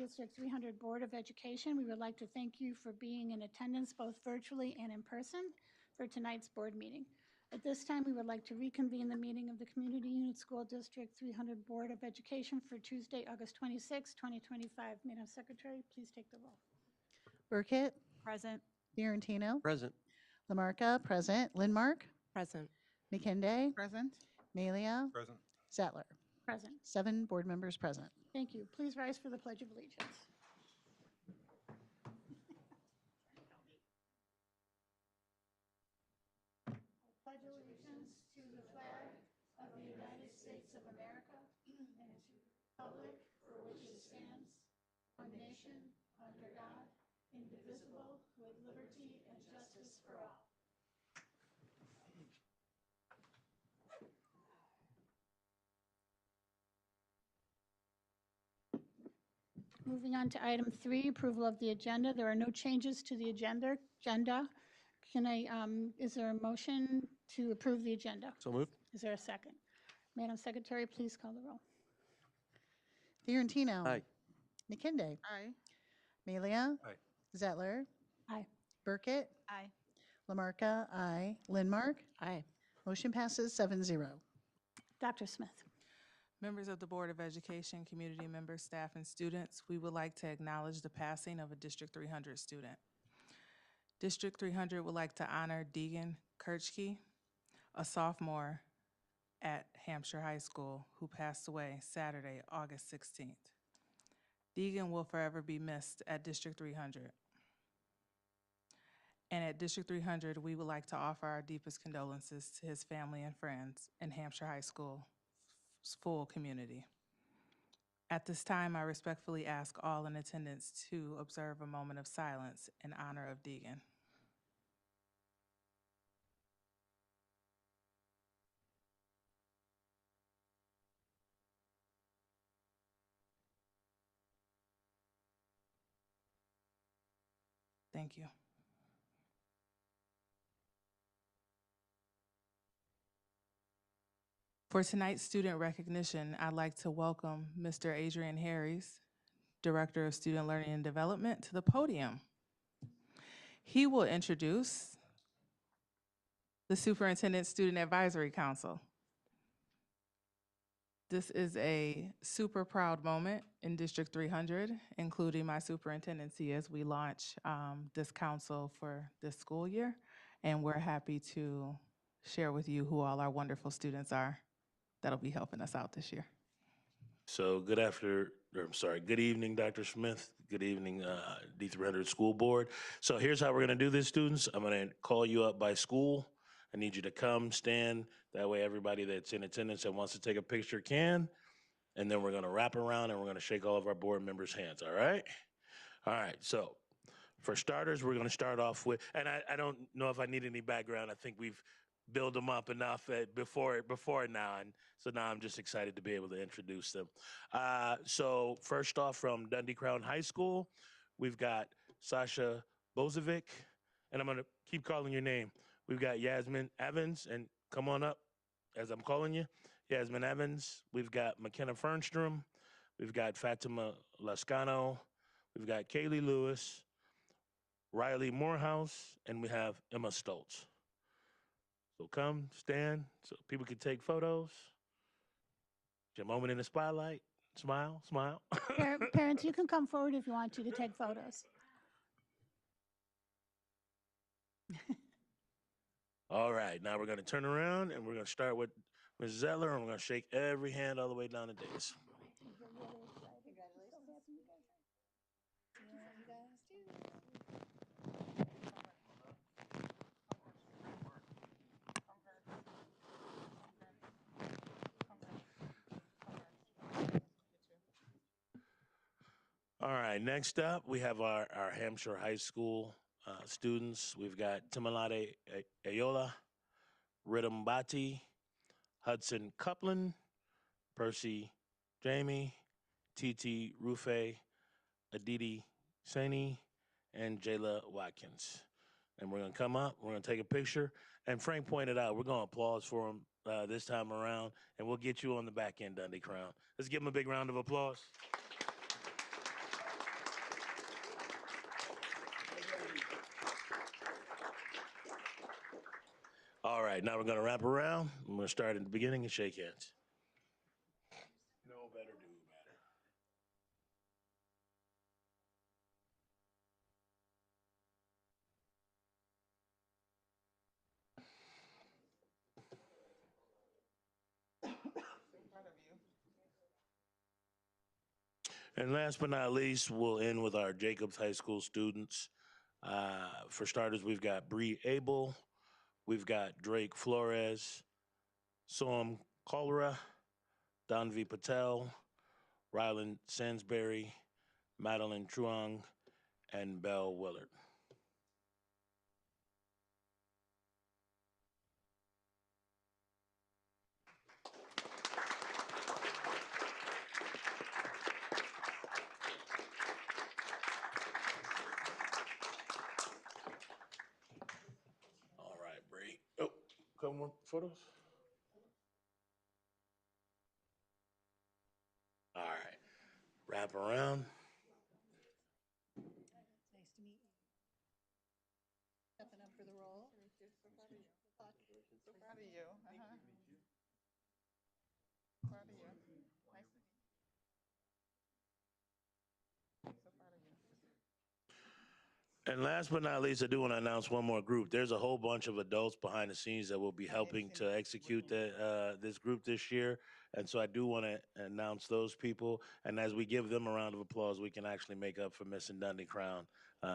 District 300 Board of Education. We would like to thank you for being in attendance both virtually and in person for tonight's board meeting. At this time, we would like to reconvene the meeting of the Community Unit School District 300 Board of Education for Tuesday, August 26, 2025. Madam Secretary, please take the roll. Burkett, Present. Fiorentino, Present. Lamarca, present. Lindmark, Present. McKinday, Present. Malia, Present. Zettler. Present. 7 board members present. Thank you. Please rise for the Pledge of Allegiance. I pledge allegiance to the flag of the United States of America and to the republic for which it stands, one nation, under God, indivisible, with liberty and justice for all. Moving on to item 3, approval of the agenda. There are no changes to the agenda. Is there a motion to approve the agenda? So moved. Is there a second? Madam Secretary, please call the roll. Fiorentino. Aye. McKinday. Aye. Malia. Aye. Zettler. Aye. Burkett. Aye. Lamarca. Aye. Lindmark. Aye. Motion passes 7-0. Dr. Smith. Members of the Board of Education, community members, staff, and students, we would like to acknowledge the passing of a District 300 student. District 300 would like to honor Deegan Kirchke, a sophomore at Hampshire High School, who passed away Saturday, August 16th. Deegan will forever be missed at District 300. And at District 300, we would like to offer our deepest condolences to his family and friends and Hampshire High School's full community. At this time, I respectfully ask all in attendance to observe a moment of silence in honor of Deegan. Thank you. For tonight's student recognition, I'd like to welcome Mr. Adrian Harris, Director of Student Learning and Development, to the podium. He will introduce the Superintendent Student Advisory Council. This is a super proud moment in District 300, including my superintendency as we launch this council for this school year. And we're happy to share with you who all our wonderful students are that'll be helping us out this year. So good evening, Dr. Smith. Good evening, D300 School Board. So here's how we're gonna do this, students. I'm gonna call you up by school. I need you to come, stand. That way everybody that's in attendance that wants to take a picture can. And then we're gonna wrap around and we're gonna shake all of our board members' hands, all right? All right, so for starters, we're gonna start off with, and I don't know if I need any background. I think we've build them up enough before now, and so now I'm just excited to be able to introduce them. So first off, from Dundee Crown High School, we've got Sasha Bozovic, and I'm gonna keep calling your name. We've got Yasmin Evans, and come on up as I'm calling you. Yasmin Evans. We've got McKenna Fernstrom. We've got Fatima Lascano. We've got Kaylee Lewis, Riley Morehouse, and we have Emma Stoltz. So come, stand, so people can take photos. Your moment in the spotlight. Smile, smile. Parents, you can come forward if you want to take photos. All right, now we're going to turn around and we're going to start with Ms. Zettler, and we're going to shake every hand all the way down the dais. All right, next up, we have our Hampshire High School students. We've got Timalade Ayola, Ridham Bhatti, Hudson Coupland, Percy Jamie, Titi Rufe, Aditi Saini, and Jayla Watkins. And we're gonna come up, we're gonna take a picture. And Frank pointed out, we're gonna applause for him this time around, and we'll get you on the back end, Dundee Crown. Let's give him a big round of applause. All right, now we're going to wrap around. I'm going to start at the beginning and shake hands. No better do better. And last but not least, we'll end with our Jacobs High School students. For starters, we've got Bree Abel, we've got Drake Flores, Soam Cholera, Danvi Patel, Rylan Sansbury, Madeline Truong, and Belle Willard. All right, Bree. Oh, couple more photos. All right, wrap around. Nice to meet you. Stepping up for the role. So proud of you. Proud of you. So proud of you. Nice to meet you. So proud of you. And last but not least, I do want to announce one more group. There's a whole bunch of adults behind the scenes that will be helping to execute this group this year. And so I do want to announce those people. And as we give them a round of applause, we can actually make up for missing Dundee Crown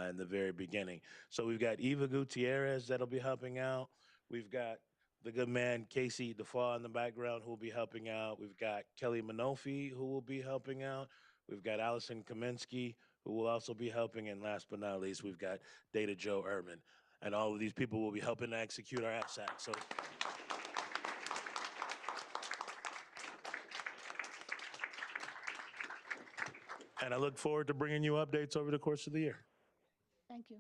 in the very beginning. So we've got Eva Gutierrez that'll be helping out. We've got the good man Casey DeFaw in the background who will be helping out. We've got Kelly Minofi who will be helping out. We've got Allison Kaminsky who will also be helping. And last but not least, we've got Data Joe Ehrman. And all of these people will be helping to execute our APSAC. So and I look forward to bringing you updates over the course of the year. Thank you.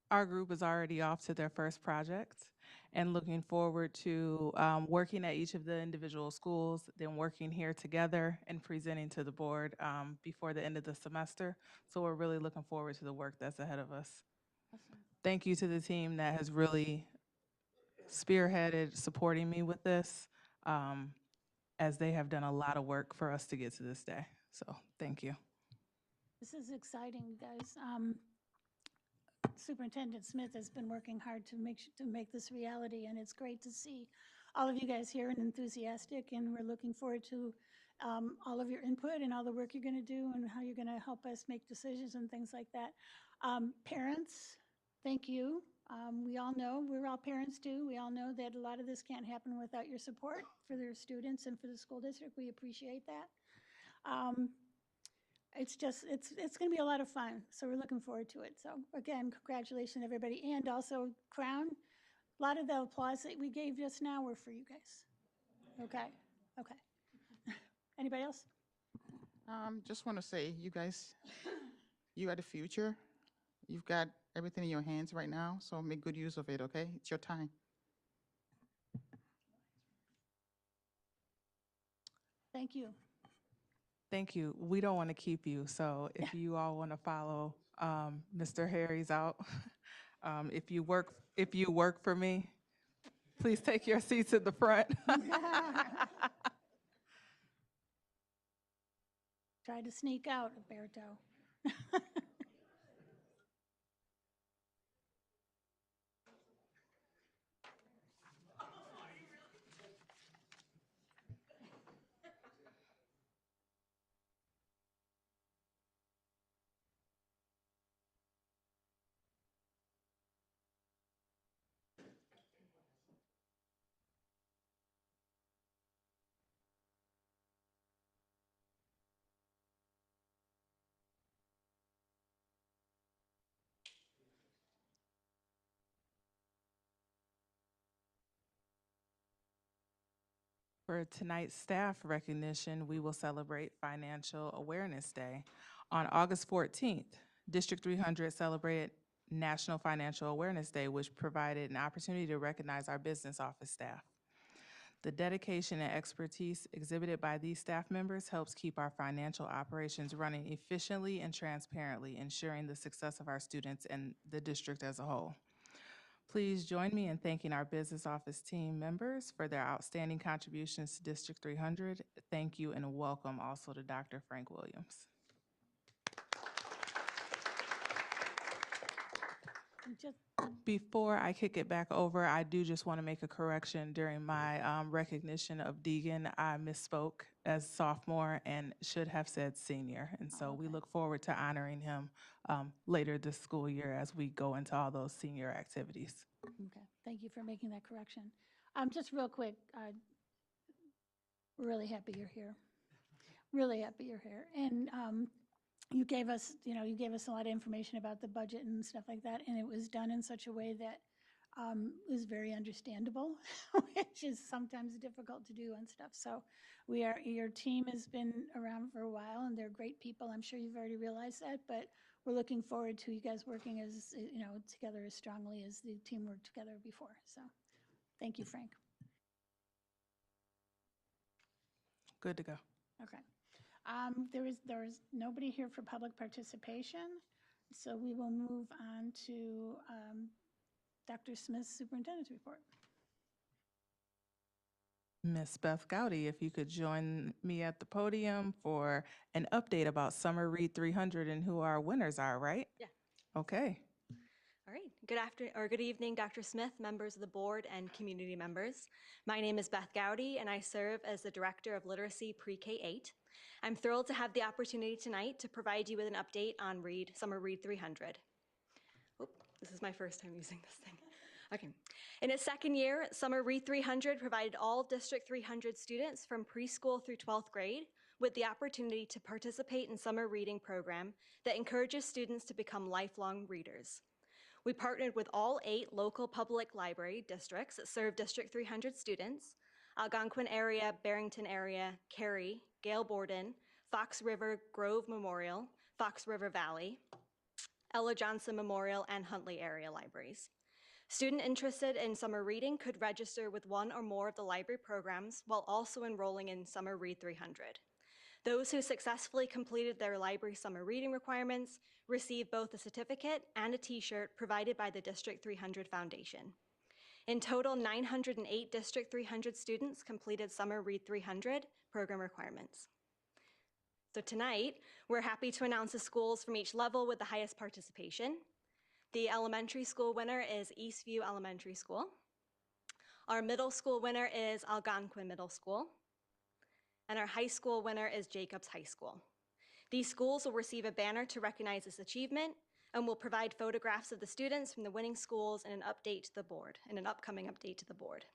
Our group is already off to their first project and looking forward to working at each of the individual schools, then working here together and presenting to the board before the end of the semester. So we're really looking forward to the work that's ahead of us. Awesome. Thank you to the team that has really spearheaded supporting me with this, as they have done a lot of work for us to get to this day. So thank you. This is exciting, you guys. Superintendent Smith has been working hard to make this reality, and it's great to see all of you guys here and enthusiastic, and we're looking forward to all of your input and all the work you're going to do and how you're going to help us make decisions and things like that. Parents, thank you. We all know, we're all parents too, we all know that a lot of this can't happen without your support for their students and for the school district. We appreciate that. It's going to be a lot of fun, so we're looking forward to it. So again, congratulations, everybody. And also, Crown, a lot of the applause that we gave just now were for you guys. Okay, okay. Anybody else? Just want to say, you guys, you are the future. You've got everything in your hands right now, so make good use of it, okay? It's your time. Thank you. Thank you. We don't want to keep you, so if you all want to follow Mr. Harry's out, if you work for me, please take your seats at the front. Try to sneak out, Alberto. For tonight's staff recognition, we will celebrate Financial Awareness Day. On August 14th, District 300 celebrated National Financial Awareness Day, which provided an opportunity to recognize our business office staff. The dedication and expertise exhibited by these staff members helps keep our financial operations running efficiently and transparently, ensuring the success of our students and the district as a whole. Please join me in thanking our business office team members for their outstanding contributions to District 300. Thank you and welcome also to Dr. Frank Williams. And just Before I kick it back over, I do just want to make a correction during my recognition of Deegan. I misspoke as sophomore and should have said senior. And so we okay. look forward to honoring him later this school year as we go into all those senior activities. Okay, thank you for making that correction. Just real quick, really happy you're here. Really happy you're here. And you gave us, you gave us a lot of information about the budget and stuff like that, and it was done in such a way that was very understandable, which is sometimes difficult to do and stuff. So your team has been around for a while, and they're great people. I'm sure you've already realized that, but we're looking forward to you guys working as, together as strongly as the team worked together before. So thank you, Frank. Good to go. Okay. There is nobody here for public participation, so we will move on to Dr. Smith's superintendent's report. Ms. Beth Gowdy, if you could join me at the podium for an update about Summer Read 300 and who our winners are, right? Yeah. Okay. All right. Good afternoon or good evening, Dr. Smith, members of the board, and community members. My name is Beth Gowdy, and I serve as the Director of Literacy Pre-K 8. I'm thrilled to have the opportunity tonight to provide you with an update on Summer Read 300. Oh, this is my first time using this thing. Okay. In its second year, Summer Read 300 provided all District 300 students from preschool through 12th grade with the opportunity to participate in summer reading program that encourages students to become lifelong readers. We partnered with all 8 local public library districts that serve District 300 students: Algonquin area, Barrington area, Cary, Gale Borden, Fox River Grove Memorial, Fox River Valley, Ella Johnson Memorial, and Huntley area libraries. Students interested in summer reading could register with one or more of the library programs while also enrolling in Summer Read 300. Those who successfully completed their library summer reading requirements received both a certificate and a t-shirt provided by the District 300 Foundation. In total, 908 District 300 students completed Summer Read 300 program requirements. So tonight, we're happy to announce the schools from each level with the highest participation. The elementary school winner is Eastview Elementary School. Our middle school winner is Algonquin Middle School. And our high school winner is Jacobs High School. These schools will receive a banner to recognize this achievement and will provide photographs of the students from the winning schools and an update to the board, and an upcoming update to the board.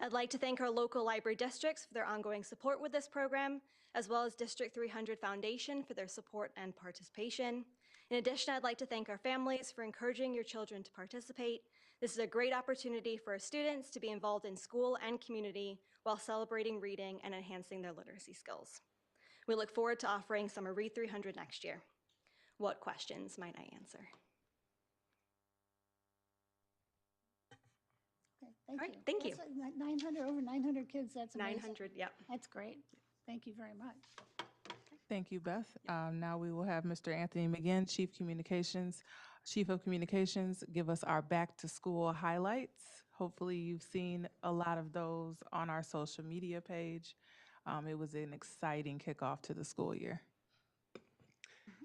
I'd like to thank our local library districts for their ongoing support with this program, as well as District 300 Foundation for their support and participation. In addition, I'd like to thank our families for encouraging your children to participate. This is a great opportunity for our students to be involved in school and community while celebrating reading and enhancing their literacy skills. We look forward to offering Summer Read 300 next year. What questions might I answer? Okay, thank All you. right, thank you. That's 900, over 900 kids, that's amazing. 900, yep. That's great. Thank you very much. Thank you, Beth. Now we will have Mr. Anthony McGinn, Chief of Communications, give us our back to school highlights. Hopefully you've seen a lot of those on our social media page. It was an exciting kickoff to the school year.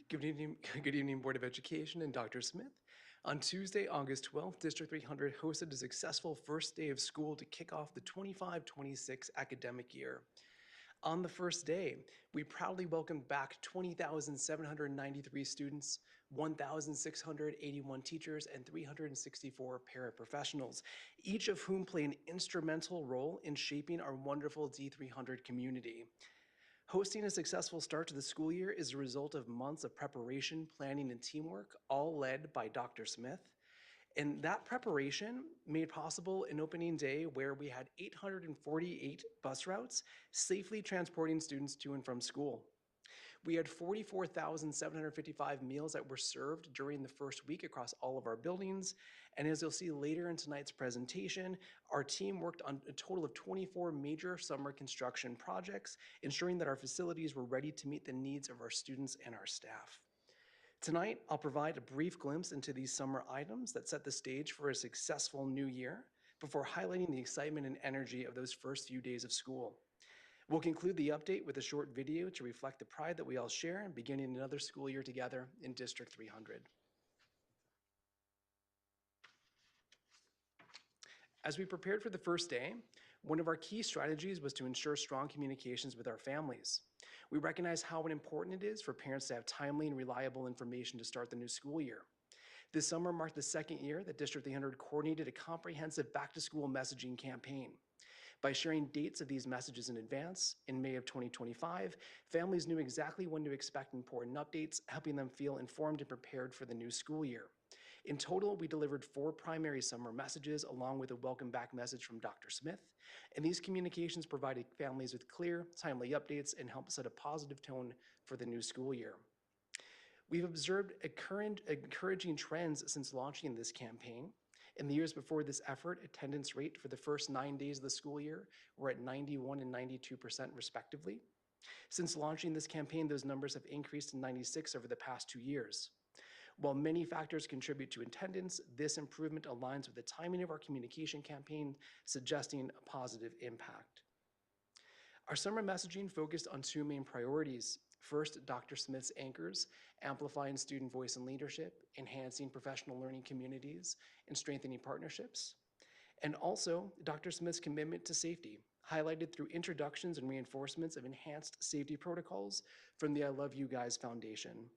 Good evening, Board of Education and Dr. Smith. On Tuesday, August 12th, District 300 hosted a successful first day of school to kick off the 25-26 academic year. On the first day, we proudly welcomed back 20,793 students, 1,681 teachers, and 364 paraprofessionals, each of whom play an instrumental role in shaping our wonderful D300 community. Hosting a successful start to the school year is a result of months of preparation, planning, and teamwork, all led by Dr. Smith. And that preparation made possible an opening day where we had 848 bus routes safely transporting students to and from school. We had 44,755 meals that were served during the first week across all of our buildings. And as you'll see later in tonight's presentation, our team worked on a total of 24 major summer construction projects, ensuring that our facilities were ready to meet the needs of our students and our staff. Tonight, I'll provide a brief glimpse into these summer items that set the stage for a successful new year before highlighting the excitement and energy of those first few days of school. We'll conclude the update with a short video to reflect the pride that we all share in beginning another school year together in District 300. As we prepared for the first day, one of our key strategies was to ensure strong communications with our families. We recognize how important it is for parents to have timely and reliable information to start the new school year. This summer marked the second year that District 300 coordinated a comprehensive back-to-school messaging campaign. By sharing dates of these messages in advance, in May of 2025, families knew exactly when to expect important updates, helping them feel informed and prepared for the new school year. In total, we delivered 4 primary summer messages along with a welcome back message from Dr. Smith, and these communications provided families with clear, timely updates and helped set a positive tone for the new school year. We've observed encouraging trends since launching this campaign. In the years before this effort, attendance rate for the first 9 days of the school year were at 91% and 92% respectively. Since launching this campaign, those numbers have increased to 96% over the past 2 years. While many factors contribute to attendance, this improvement aligns with the timing of our communication campaign, suggesting a positive impact. Our summer messaging focused on 2 main priorities. First, Dr. Smith's anchors, amplifying student voice and leadership, enhancing professional learning communities, and strengthening partnerships. And also, Dr. Smith's commitment to safety, highlighted through introductions and reinforcements of enhanced safety protocols from the I Love You Guys Foundation.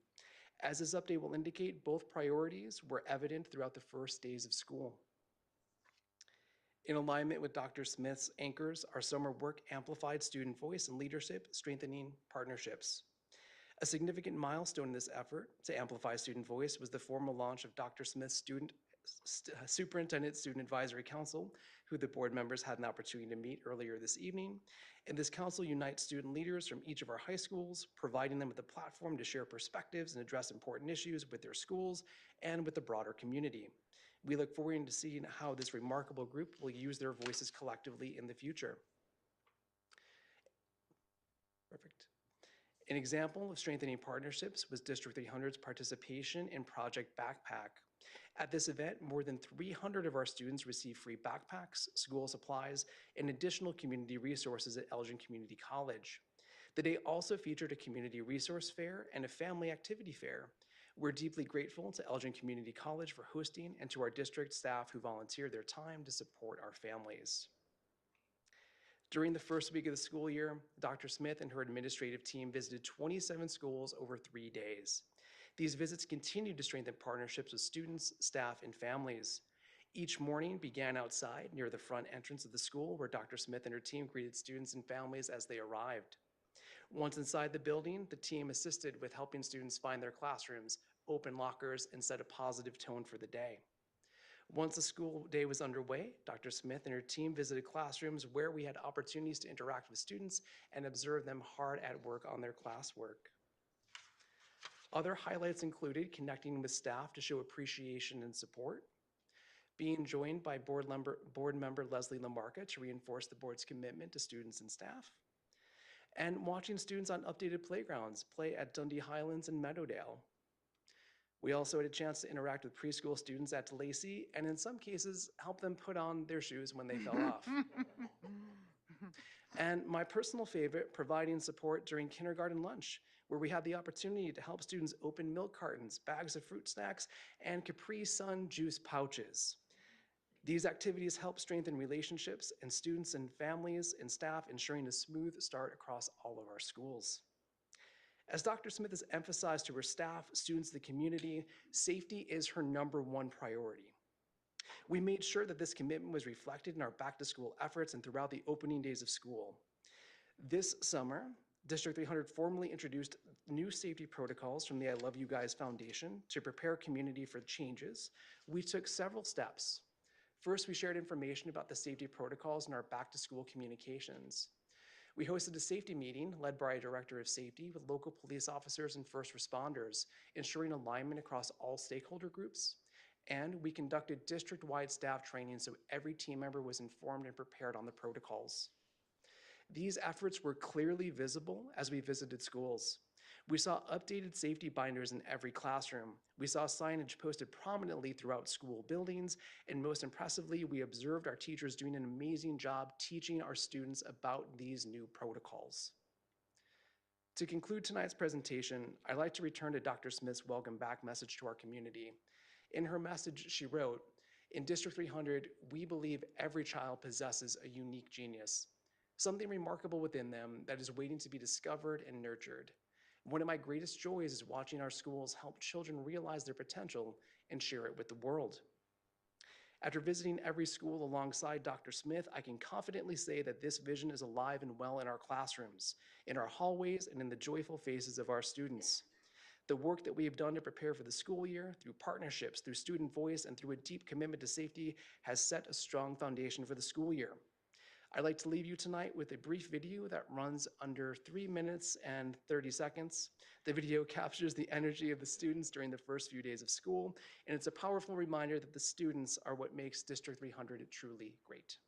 As this update will indicate, both priorities were evident throughout the first days of school. In alignment with Dr. Smith's anchors, our summer work amplified student voice and leadership, strengthening partnerships. A significant milestone in this effort to amplify student voice was the formal launch of Dr. Smith's Superintendent Student Advisory Council, who the board members had an opportunity to meet earlier this evening. And this council unites student leaders from each of our high schools, providing them with a platform to share perspectives and address important issues with their schools and with the broader community. We look forward to seeing how this remarkable group will use their voices collectively in the future. Perfect. An example of strengthening partnerships was District 300's participation in Project Backpack. At this event, more than 300 of our students received free backpacks, school supplies, and additional community resources at Elgin Community College. The day also featured a community resource fair and a family activity fair. We're deeply grateful to Elgin Community College for hosting and to our district staff who volunteered their time to support our families. During the first week of the school year, Dr. Smith and her administrative team visited 27 schools over 3 days. These visits continued to strengthen partnerships with students, staff, and families. Each morning began outside near the front entrance of the school where Dr. Smith and her team greeted students and families as they arrived. Once inside the building, the team assisted with helping students find their classrooms, open lockers, and set a positive tone for the day. Once the school day was underway, Dr. Smith and her team visited classrooms where we had opportunities to interact with students and observe them hard at work on their classwork. Other highlights included connecting with staff to show appreciation and support, being joined by board member Leslie Lamarca to reinforce the board's commitment to students and staff, and watching students on updated playgrounds play at Dundee Highlands and Meadowdale. We also had a chance to interact with preschool students at DeLacy and in some cases help them put on their shoes when they fell off. And my personal favorite, providing support during kindergarten lunch, where we had the opportunity to help students open milk cartons, bags of fruit snacks, and Capri Sun juice pouches. These activities help strengthen relationships and students and families and staff, ensuring a smooth start across all of our schools. As Dr. Smith has emphasized to her staff, students, the community, safety is her #1 priority. We made sure that this commitment was reflected in our back-to-school efforts and throughout the opening days of school. This summer, District 300 formally introduced new safety protocols from the I Love You Guys Foundation to prepare community for changes. We took several steps. First, we shared information about the safety protocols in our back-to-school communications. We hosted a safety meeting led by a director of safety with local police officers and first responders, ensuring alignment across all stakeholder groups. And we conducted district-wide staff training so every team member was informed and prepared on the protocols. These efforts were clearly visible as we visited schools. We saw updated safety binders in every classroom. We saw signage posted prominently throughout school buildings, and most impressively, we observed our teachers doing an amazing job teaching our students about these new protocols. To conclude tonight's presentation, I'd like to return to Dr. Smith's welcome back message to our community. In her message, she wrote, "In District 300, we believe every child possesses a unique genius, something remarkable within them that is waiting to be discovered and nurtured. One of my greatest joys is watching our schools help children realize their potential and share it with the world." After visiting every school alongside Dr. Smith, I can confidently say that this vision is alive and well in our classrooms, in our hallways, and in the joyful faces of our students. The work that we have done to prepare for the school year, through partnerships, through student voice, and through a deep commitment to safety, has set a strong foundation for the school year. I'd like to leave you tonight with a brief video that runs under 3 minutes and 30 seconds. The video captures the energy of the students during the first few days of school, and it's a powerful reminder that the students are what makes District 300 truly great.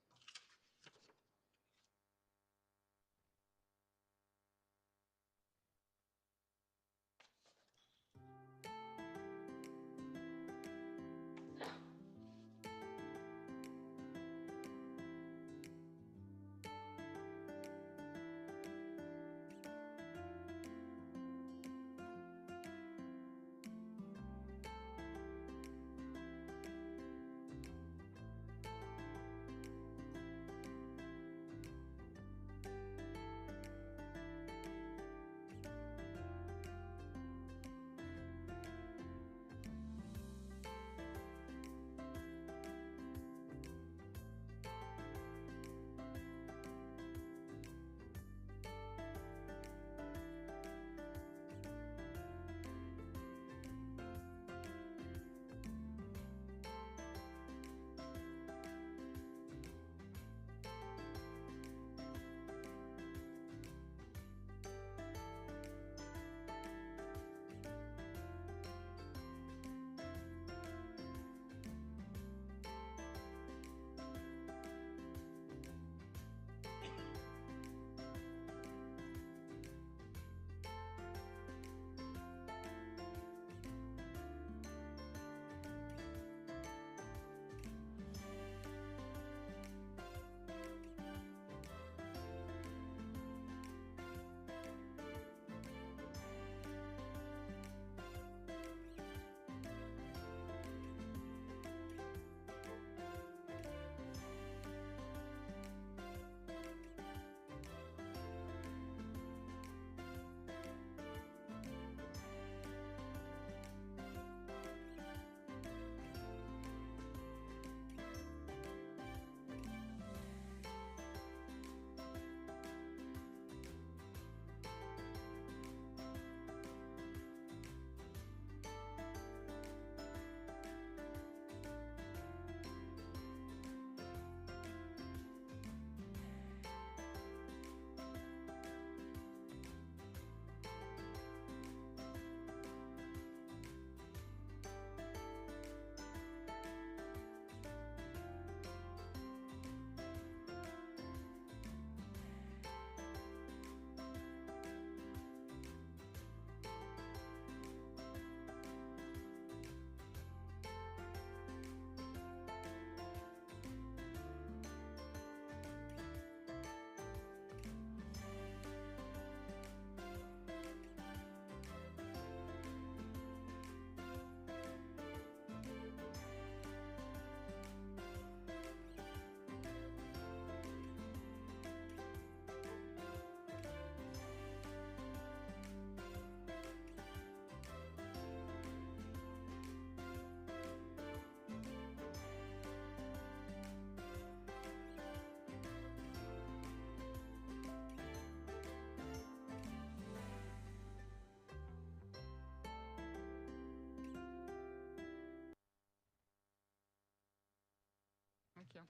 Thank you.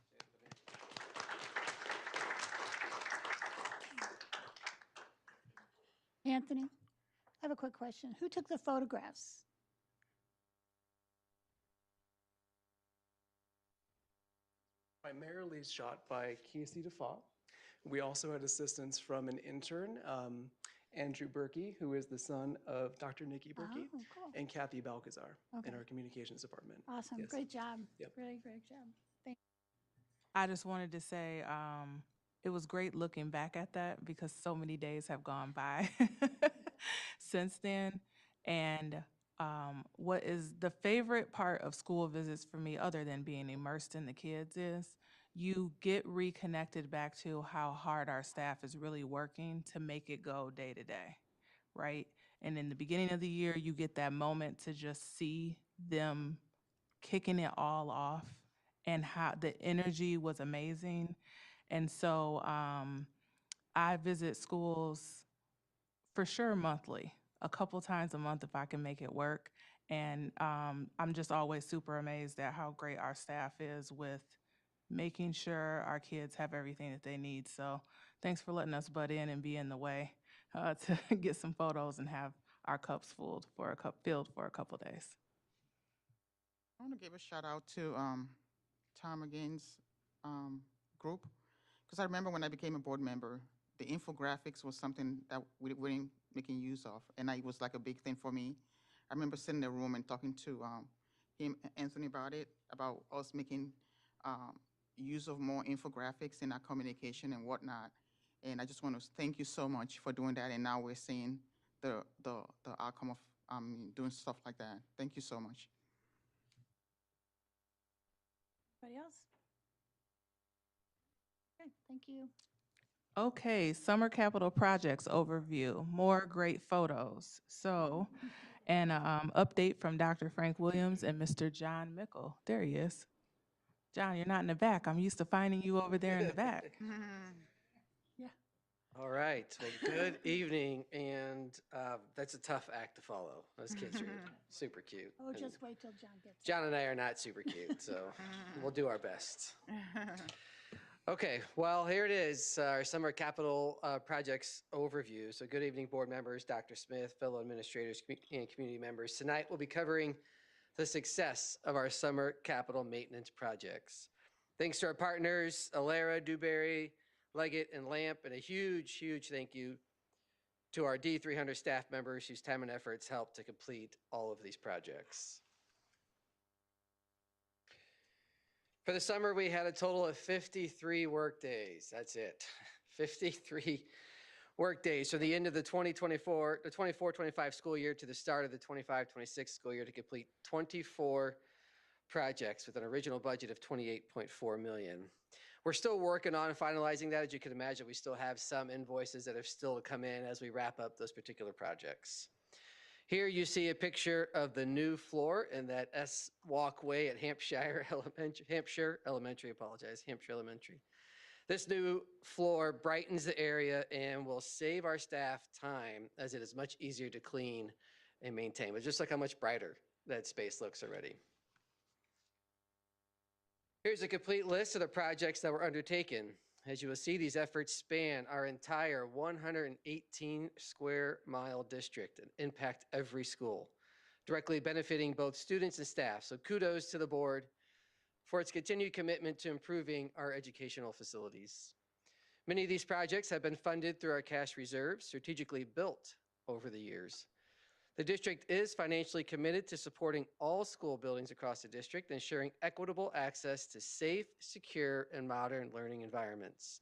Anthony, I have a quick question. Who took the photographs? Primarily shot by Casey DeFault. We also had assistance from an intern, Andrew Berkey, who is the son of Dr. Nikki Berkey, Oh, cool. and Kathy Balcazar Okay. in our communications department. Awesome. Yes. Great job. Yep. Really great job. Thank I just wanted to say it was great looking back at that because so many days have gone by since then. And what is the favorite part of school visits for me, other than being immersed in the kids, is you get reconnected back to how hard our staff is really working to make it go day to day, right? And in the beginning of the year, you get that moment to just see them kicking it all off and how the energy was amazing. And so I visit schools for sure monthly, a couple times a month if I can make it work. And I'm just always super amazed at how great our staff is with making sure our kids have everything that they need. So thanks for letting us butt in and be in the way to get some photos and have our cups filled for a couple days. I want to give a shout out to Tom again's group, because I remember when I became a board member, the infographics was something that we weren't making use of, and it was like a big thing for me. I remember sitting in the room and talking to him, Anthony, about it, about us making use of more infographics in our communication and whatnot. And I just want to thank you so much for doing that. And now we're seeing the outcome of doing stuff like that. Thank you so much. Anybody else? Okay, thank you. Okay, summer capital projects overview, more great photos. So, and update from Dr. Frank Williams and Mr. John Mickle. There he is. John, you're not in the back. I'm used to finding you over there in the back. Yeah. All right. Well, good evening. And that's a tough act to follow. Those kids are super cute. Oh, And just wait till John gets John and I are not super cute, so we'll do our best. Okay, well, here it is, our summer capital projects overview. So good evening, board members, Dr. Smith, fellow administrators, and community members. Tonight, we'll be covering the success of our summer capital maintenance projects. Thanks to our partners, Alera, Dewberry, Leggett, and Lamp, and a huge, huge thank you to our D300 staff members whose time and efforts helped to complete all of these projects. For the summer, we had a total of 53 work days. That's it. 53 work days from the end of the 24-25 school year to the start of the 25-26 school year to complete 24 projects with an original budget of $28.4 million. We're still working on finalizing that. As you can imagine, we still have some invoices that are still to come in as we wrap up those particular projects. Here you see a picture of the new floor in that S walkway at Hampshire Elementary. This new floor brightens the area and will save our staff time as it is much easier to clean and maintain. But just look how much brighter that space looks already. Here's a complete list of the projects that were undertaken. As you will see, these efforts span our entire 118 square mile district and impact every school, directly benefiting both students and staff. So kudos to the board for its continued commitment to improving our educational facilities. Many of these projects have been funded through our cash reserves, strategically built over the years. The district is financially committed to supporting all school buildings across the district, ensuring equitable access to safe, secure, and modern learning environments.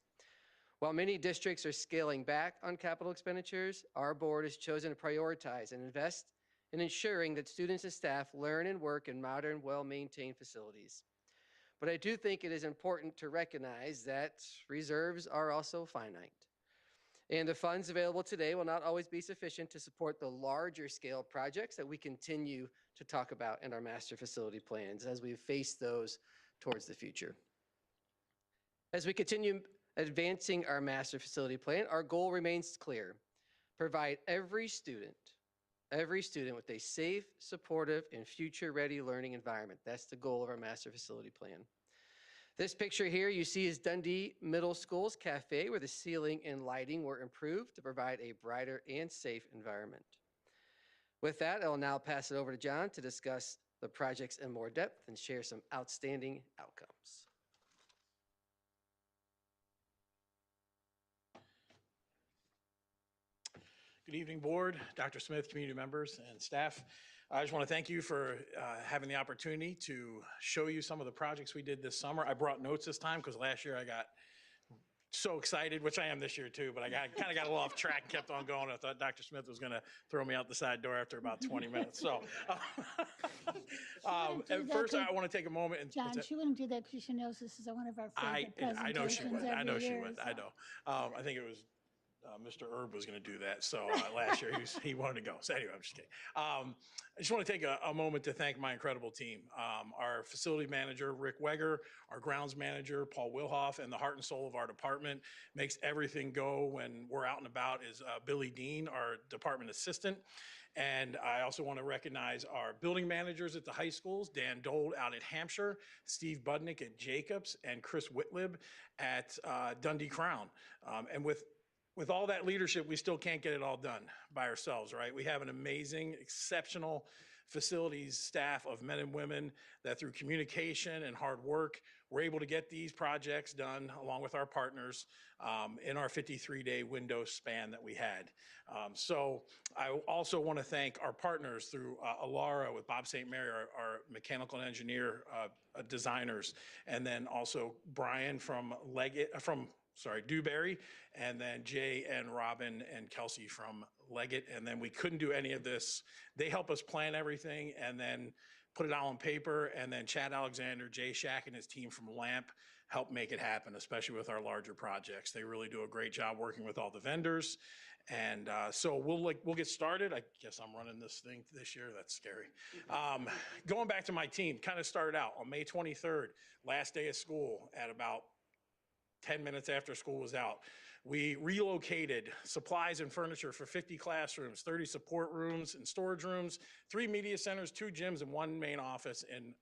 While many districts are scaling back on capital expenditures, our board has chosen to prioritize and invest in ensuring that students and staff learn and work in modern, well-maintained facilities. But I do think it is important to recognize that reserves are also finite. And the funds available today will not always be sufficient to support the larger scale projects that we continue to talk about in our master facility plans as we face those towards the future. As we continue advancing our master facility plan, our goal remains clear: provide every student with a safe, supportive, and future-ready learning environment. That's the goal of our master facility plan. This picture here you see is Dundee Middle School's cafe, where the ceiling and lighting were improved to provide a brighter and safe environment. With that, I will now pass it over to John to discuss the projects in more depth and share some outstanding outcomes. Good Good evening, board, Dr. Smith, community members, and staff. I just want to thank you for having the opportunity to show you some of the projects we did this summer. I brought notes this time because last year I got so excited, which I am this year too, but I kind of got a little off track and kept on going. I thought Dr. Smith was going to throw me out the side door after about 20 minutes. So at first I want to take a moment and John, she wouldn't do that because she knows this is one of our favorite presentations I know she would. I know every she year, would. so. I know. I think it was Mr. Erb was going to do that. So last year he wanted to go. So anyway, I'm just kidding. I just want to take a moment to thank my incredible team. Our facility manager, Rick Weger, our grounds manager, Paul Wilhoff, and the heart and soul of our department makes everything go when we're out and about is Billy Dean, our department assistant. And I also want to recognize our building managers at the high schools, Dan Dole out at Hampshire, Steve Budnick at Jacobs, and Chris Whitlib at Dundee Crown. And with all that leadership, we still can't get it all done by ourselves, right? We have an amazing, exceptional facilities staff of men and women that through communication and hard work, we're able to get these projects done along with our partners in our 53-day window span that we had. So I also want to thank our partners through Alara with Bob St. Mary, our mechanical and engineer designers, and then also Brian from Dewberry, and then Jay and Robin and Kelsey from Leggett. And then we couldn't do any of this. They help us plan everything and then put it all on paper. And then Chad Alexander, Jay Shack and his team from LAMP help make it happen, especially with our larger projects. They really do a great job working with all the vendors. And so we'll get started. I guess I'm running this thing this year. That's scary. Going back to my team, kind of started out on May 23rd, last day of school at about 10 minutes after school was out. We relocated supplies and furniture for 50 classrooms, 30 support rooms and storage rooms, 3 media centers, 2 gyms, and 1 main office in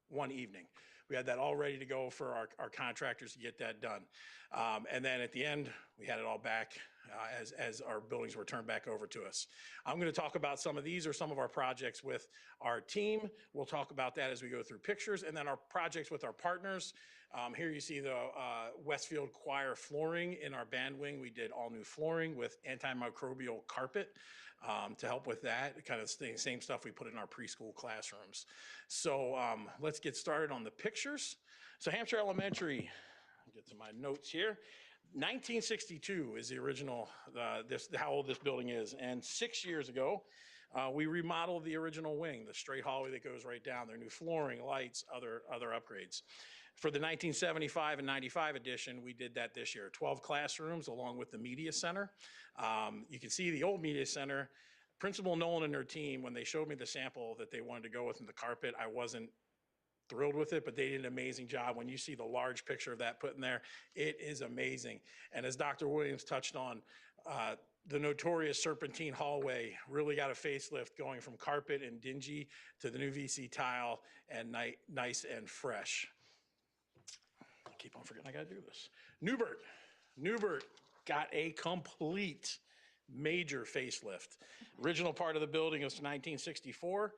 one evening. We had that all ready to go for our contractors to get that done. And then at the end, we had it all back as our buildings were turned back over to us. I'm going to talk about some of these or some of our projects with our team. We'll talk about that as we go through pictures, and then our projects with our partners. Here you see the Westfield Choir flooring in our band wing. We did all new flooring with antimicrobial carpet to help with that, kind of same stuff we put in our preschool classrooms. So let's get started on the pictures. So Hampshire Elementary, get to my notes here. 1962 is the original, how old this building is. And 6 years ago, we remodeled the original wing, the straight hallway that goes right down there, new flooring, lights, other upgrades. For the 1975 and 95 edition, we did that this year, 12 classrooms along with the media center. You can see the old media center. Principal Nolan and her team, when they showed me the sample that they wanted to go with in the carpet, I wasn't thrilled with it, but they did an amazing job. When you see the large picture of that put in there, it is amazing. And as Dr. Williams touched on, the notorious serpentine hallway really got a facelift going from carpet and dingy to the new VC tile and nice and fresh. I keep on forgetting I gotta do this. Newbert got a complete major facelift. Original part of the building was 1964.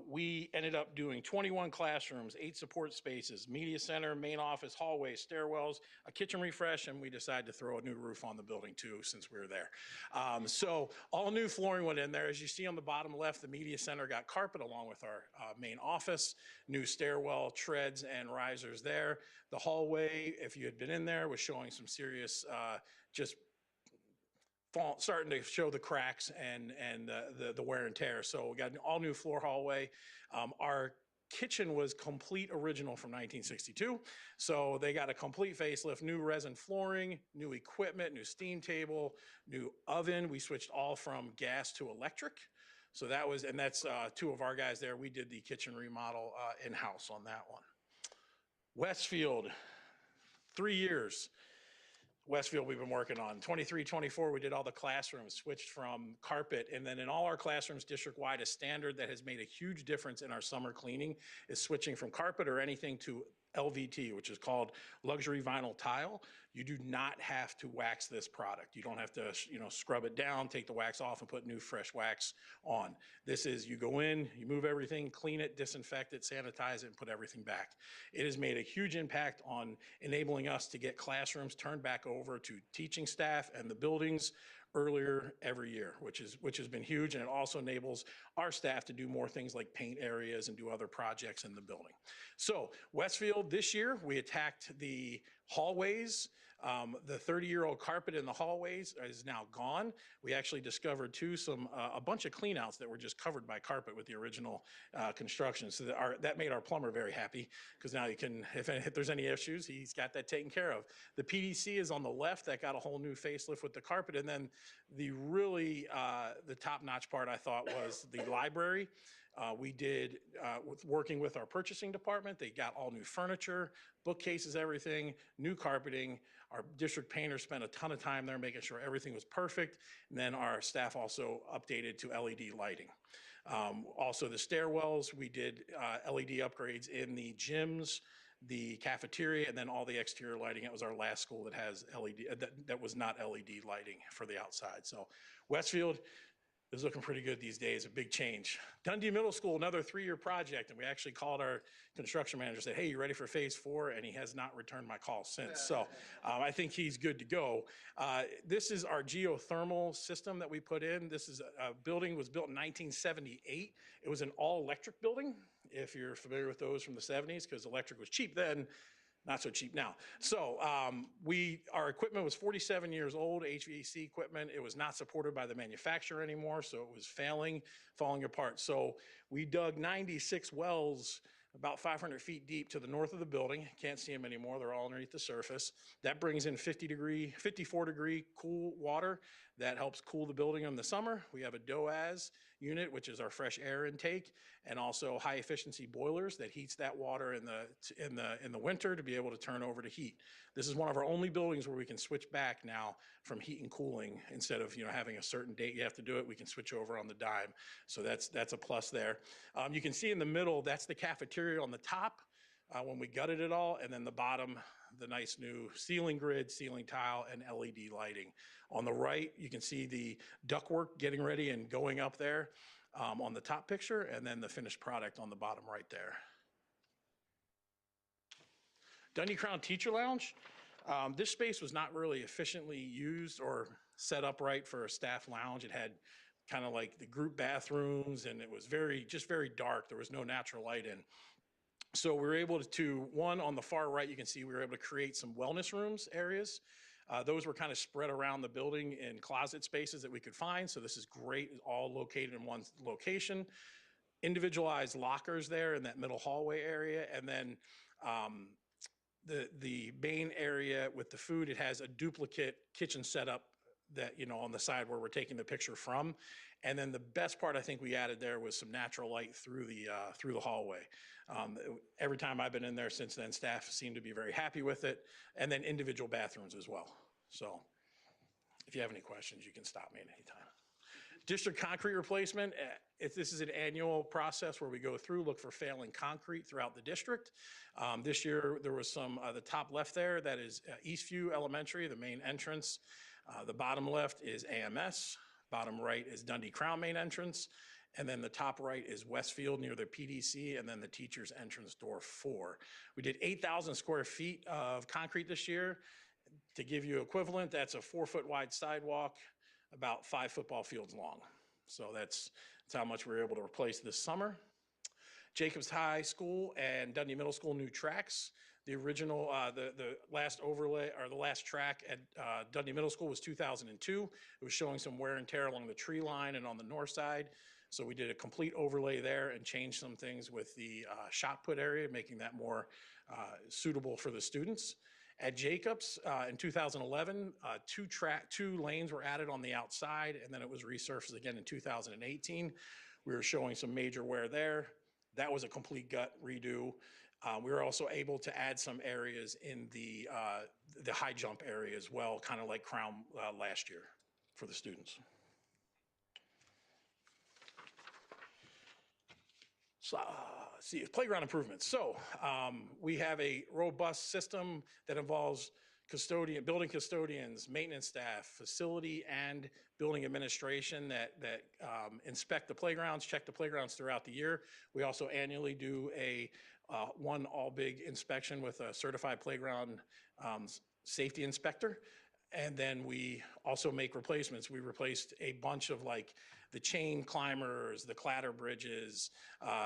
We ended up doing 21 classrooms, 8 support spaces, media center, main office, hallways, stairwells, a kitchen refresh, and we decided to throw a new roof on the building too, since we were there. So all new flooring went in there. As you see on the bottom left, the media center got carpet along with our main office, new stairwell, treads, and risers there. The hallway, if you had been in there, was showing some serious starting to show the cracks and the wear and tear. So we got an all new floor hallway. Our kitchen was complete original from 1962. So they got a complete facelift, new resin flooring, new equipment, new steam table, new oven. We switched all from gas to electric. So that was, and that's 2 of our guys there. We did the kitchen remodel in-house on that one. Westfield, 3 years. Westfield we've been working on. 23, 24, we did all the classrooms, switched from carpet, and then in all our classrooms district-wide, a standard that has made a huge difference in our summer cleaning is switching from carpet or anything to LVT, which is called luxury vinyl tile. You do not have to wax this product. You don't have to, scrub it down, take the wax off and put new fresh wax on. This is, you go in, you move everything, clean it, disinfect it, sanitize it, and put everything back. It has made a huge impact on enabling us to get classrooms turned back over to teaching staff and the buildings earlier every year, which has been huge, and it also enables our staff to do more things like paint areas and do other projects in the building. So Westfield, this year, we attacked the hallways. The 30-year-old carpet in the hallways is now gone. We actually discovered too a bunch of cleanouts that were just covered by carpet with the original construction. So that made our plumber very happy, because now you can, if there's any issues, he's got that taken care of. The PDC is on the left. That got a whole new facelift with the carpet. And then the really, the top-notch part I thought was the library. We did, working with our purchasing department, they got all new furniture, bookcases, everything, new carpeting. Our district painter spent a ton of time there making sure everything was perfect. And then our staff also updated to LED lighting. Also the stairwells, we did LED upgrades in the gyms, the cafeteria, and then all the exterior lighting. It was our last school that has LED, that was not LED lighting for the outside. So Westfield is looking pretty good these days, a big change. Dundee Middle School, another 3-year project, and we actually called our construction manager, said, hey, you ready for phase 4? And he has not returned my call since. So I think he's good to go. This is our geothermal system that we put in. This is a building, was built in 1978. It was an all-electric building, if you're familiar with those from the 70s, because electric was cheap then. Not so cheap now. So our equipment was 47 years old, HVAC equipment. It was not supported by the manufacturer anymore, so it was falling apart. So we dug 96 wells about 500 feet deep to the north of the building. Can't see them anymore. They're all underneath the surface. That brings in 54 degree cool water. That helps cool the building in the summer. We have a DOAS unit, which is our fresh air intake, and also high efficiency boilers that heats that water in the winter to be able to turn over to heat. This is one of our only buildings where we can switch back now from heat and cooling. Instead of having a certain date you have to do it, we can switch over on the dime. So that's a plus there. You can see in the middle, that's the cafeteria on the top when we gutted it all, and then the bottom, the nice new ceiling grid, ceiling tile, and LED lighting. On the right, you can see the ductwork getting ready and going up there on the top picture, and then the finished product on the bottom right there. Dundee Crown Teacher Lounge. This space was not really efficiently used or set up right for a staff lounge. It had kind of like the group bathrooms, and it was just very dark. There was no natural light in. So we were able to, on the far right, you can see we were able to create some wellness rooms areas. Those were kind of spread around the building in closet spaces that we could find. So this is great, all located in one location. Individualized lockers there in that middle hallway area. And then the main area with the food, it has a duplicate kitchen setup that, on the side where we're taking the picture from. And then the best part I think we added there was some natural light through the hallway. Every time I've been in there since then, staff seem to be very happy with it. And then individual bathrooms as well. So if you have any questions, you can stop me at any time. District concrete replacement, this is an annual process where we go through, look for failing concrete throughout the district. This year, there was some, the top left there, that is Eastview Elementary, the main entrance. The bottom left is AMS. Bottom right is Dundee Crown main entrance. And then the top right is Westfield near the PDC, and then the teacher's entrance door 4. We did 8,000 square feet of concrete this year. To give you equivalent, that's a 4-foot wide sidewalk, about 5 football fields long. So that's how much we were able to replace this summer. Jacobs High School and Dundee Middle School new tracks. The original, the last overlay, or the last track at Dundee Middle School was 2002. It was showing some wear and tear along the tree line and on the north side. So we did a complete overlay there and changed some things with the shot put area, making that more suitable for the students. At Jacobs in 2011, 2 lanes were added on the outside, and then it was resurfaced again in 2018. We were showing some major wear there. That was a complete gut redo. We were also able to add some areas in the high jump area as well, kind of like Crown last year for the students. So, see, playground improvements. So we have a robust system that involves building custodians, maintenance staff, facility and building administration that inspect the playgrounds, check the playgrounds throughout the year. We also annually do one all big inspection with a certified playground safety inspector. And then we also make replacements. We replaced a bunch of like the chain climbers, the cladder bridges,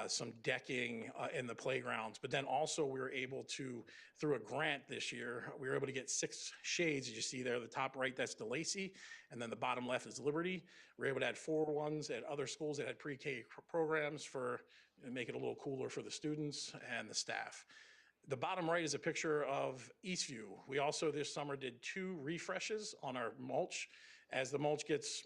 some decking in the playgrounds. But then also we were able to, through a grant this year, we were able to get 6 shades, as you see there. The top right, that's DeLacy, and then the bottom left is Liberty. We were able to add 4 ones at other schools that had pre-K programs for make it a little cooler for the students and the staff. The bottom right is a picture of Eastview. We also this summer did 2 refreshes on our mulch. As the mulch gets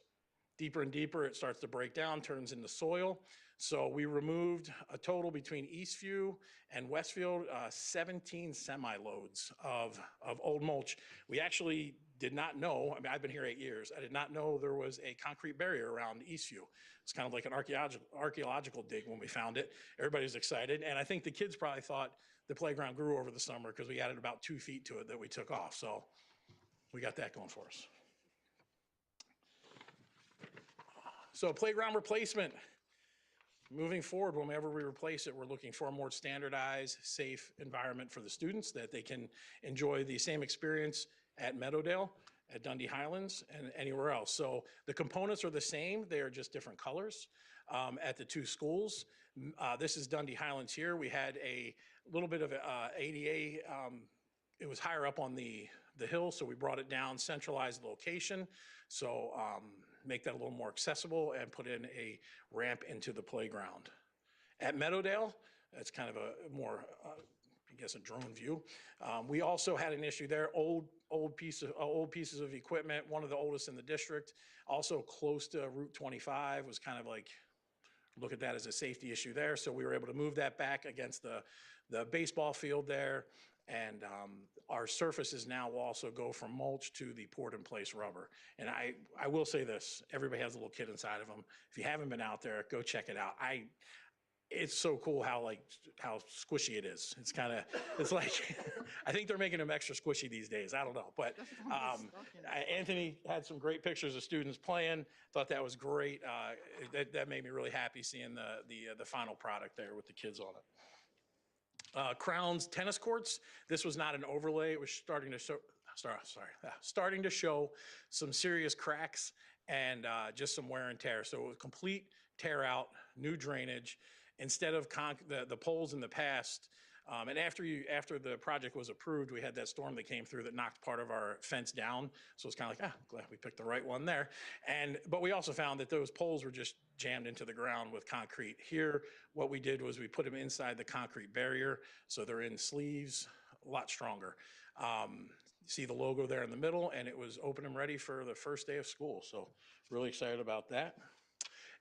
deeper and deeper, it starts to break down, turns into soil. So we removed a total between Eastview and Westfield, 17 semi-loads of old mulch. We actually did not know, I mean, I've been here 8 years. I did not know there was a concrete barrier around Eastview. It's kind of like an archaeological dig when we found it. Everybody was excited. And I think the kids probably thought the playground grew over the summer because we added about 2 feet to it that we took off. So we got that going for us. So playground replacement. Moving forward, whenever we replace it, we're looking for a more standardized, safe environment for the students that they can enjoy the same experience at Meadowdale, at Dundee Highlands, and anywhere else. So the components are the same. They are just different colors at the 2 schools. This is Dundee Highlands here. We had a little bit of ADA. It was higher up on the hill, so we brought it down, centralized location. So make that a little more accessible and put in a ramp into the playground. At Meadowdale, that's kind of a more, I guess, a drone view. We also had an issue there, old pieces of equipment, one of the oldest in the district, also close to Route 25, was kind of like, look at that as a safety issue there. So we were able to move that back against the baseball field there. And our surfaces now will also go from mulch to the poured-in-place rubber. And I will say this, everybody has a little kid inside of them. If you haven't been out there, go check it out. It's so cool how squishy it is. It's kind of, it's like, I think they're making them extra squishy these days. I don't know. But Anthony had some great pictures of students playing. Thought that was great. That made me really happy seeing the final product there with the kids on it. Crowns tennis courts. This was not an overlay. It was starting to show some serious cracks and just some wear and tear. So it was complete tear out, new drainage. Instead of the poles in the past, and after the project was approved, we had that storm that came through that knocked part of our fence down. So it's kind of like, glad we picked the right one there. But we also found that those poles were just jammed into the ground with concrete. Here, what we did was we put them inside the concrete barrier, so they're in sleeves, a lot stronger. You see the logo there in the middle, and it was open and ready for the first day of school. So really excited about that.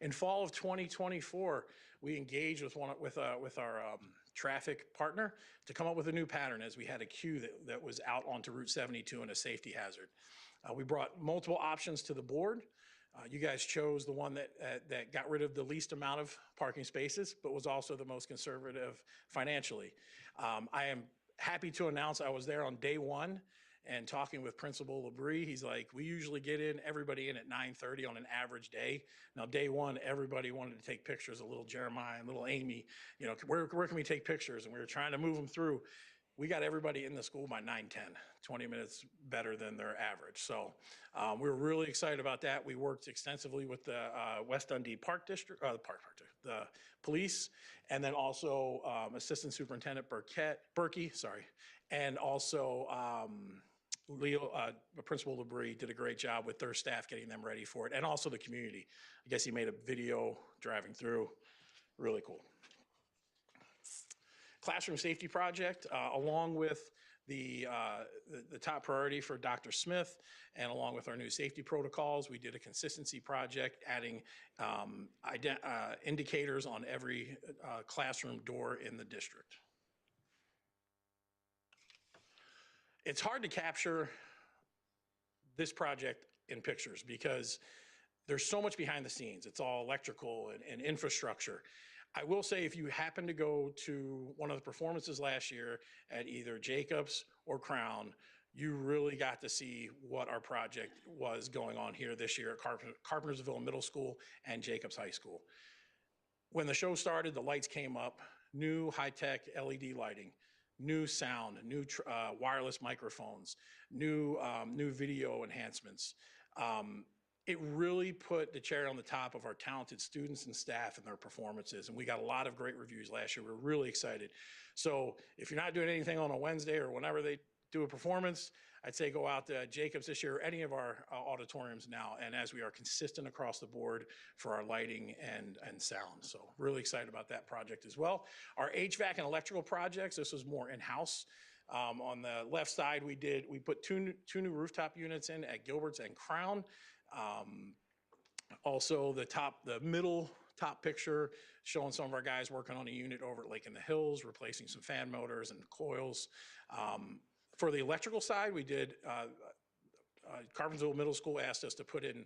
In fall of 2024, we engaged with our traffic partner to come up with a new pattern, as we had a queue that was out onto Route 72 and a safety hazard. We brought multiple options to the board. You guys chose the one that got rid of the least amount of parking spaces, but was also the most conservative financially. I am happy to announce I was there on day 1 and talking with Principal Labrie. He's like, we usually get everybody in at 9:30 on an average day. Now, day 1, everybody wanted to take pictures of little Jeremiah and little Amy. You know, where can we take pictures? And we were trying to move them through. We got everybody in the school by 9:10, 20 minutes better than their average. So we were really excited about that. We worked extensively with the West Dundee Park District, the police, and then also Assistant Superintendent Berkey, and also Principal Labrie did a great job with their staff getting them ready for it, and also the community. I guess he made a video driving through. Really cool. Classroom safety project, along with the top priority for Dr. Smith, and along with our new safety protocols, we did a consistency project, adding indicators on every classroom door in the district. It's hard to capture this project in pictures because there's so much behind the scenes. It's all electrical and infrastructure. I will say, if you happen to go to one of the performances last year at either Jacobs or Crown, you really got to see what our project was going on here this year at Carpentersville Middle School and Jacobs High School. When the show started, the lights came up, new high-tech LED lighting. new sound, new wireless microphones, new video enhancements. It really put the cherry on the top of our talented students and staff and their performances. And we got a lot of great reviews last year. We're really excited. So if you're not doing anything on a Wednesday or whenever they do a performance, I'd say go out to Jacobs this year, or any of our auditoriums now. And as we are consistent across the board for our lighting and sound. So really excited about that project as well. Our HVAC and electrical projects, this was more in-house. On the left side, we put two new rooftop units in at Gilbert's and Crown. Also, the middle top picture showing some of our guys working on a unit over at Lake in the Hills, replacing some fan motors and coils. For the electrical side, we did, Carpentersville Middle School asked us to put in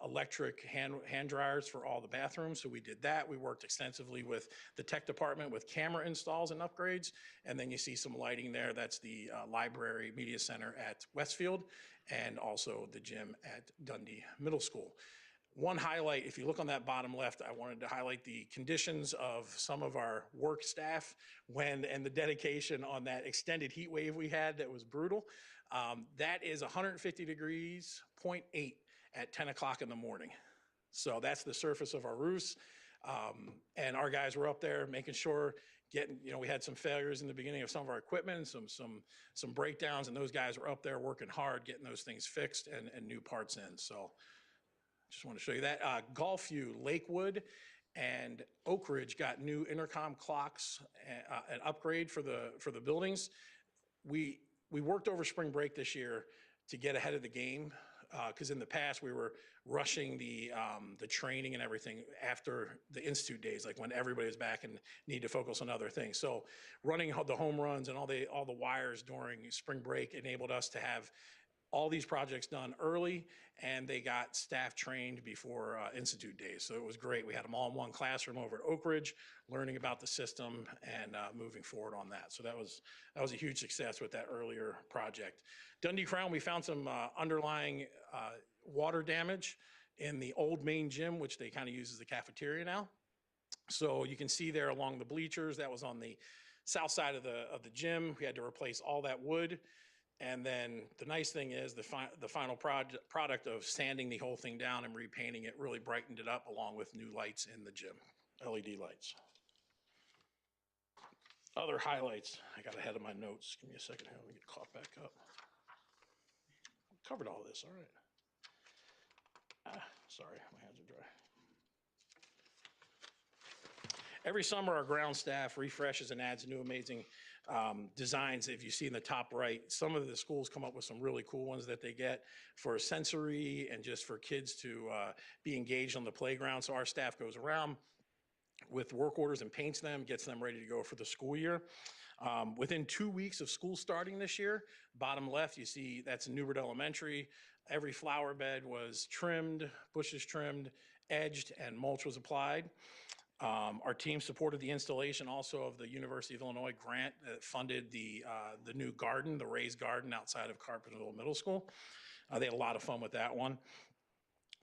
electric hand dryers for all the bathrooms, so we did that. We worked extensively with the tech department with camera installs and upgrades, and then you see some lighting there. That's the library media center at Westfield, and also the gym at Dundee Middle School. One highlight, if you look on that bottom left, I wanted to highlight the conditions of some of our work staff and the dedication on that extended heat wave we had that was brutal. That is 150 degrees, 0.8 at 10 o'clock in the morning. So that's the surface of our roofs. And our guys were up there making sure, we had some failures in the beginning of some of our equipment, some breakdowns, and those guys were up there working hard, getting those things fixed and new parts in. So just want to show you that. Gulfview, Lakewood, and Oak Ridge got new intercom clocks, an upgrade for the buildings. We worked over spring break this year to get ahead of the game, because in the past we were rushing the training and everything after the institute days, like when everybody was back and need to focus on other things. So running the home runs and all the wires during spring break enabled us to have all these projects done early, and they got staff trained before institute days. So it was great. We had them all in one classroom over at Oak Ridge, learning about the system and moving forward on that. So that was a huge success with that earlier project. Dundee Crown, we found some underlying water damage in the old main gym, which they kind of use as a cafeteria now. So you can see there along the bleachers, that was on the south side of the gym. We had to replace all that wood. And then the nice thing is the final product of sanding the whole thing down and repainting it really brightened it up, along with new lights in the gym, LED lights. Other highlights, I got ahead of my notes. Give me a second here, let me get caught back up. Covered all this, all right. Sorry, my hands are dry. Every summer, our ground staff refreshes and adds new amazing designs. If you see in the top right, some of the schools come up with some really cool ones that they get for sensory and just for kids to be engaged on the playground. So our staff goes around with work orders and paints them, gets them ready to go for the school year. Within 2 weeks of school starting this year, bottom left, you see that's Newbert Elementary. Every flower bed was trimmed, bushes trimmed, edged, and mulch was applied. Our team supported the installation also of the University of Illinois grant that funded the new garden, the raised garden outside of Carpentersville Middle School. They had a lot of fun with that one.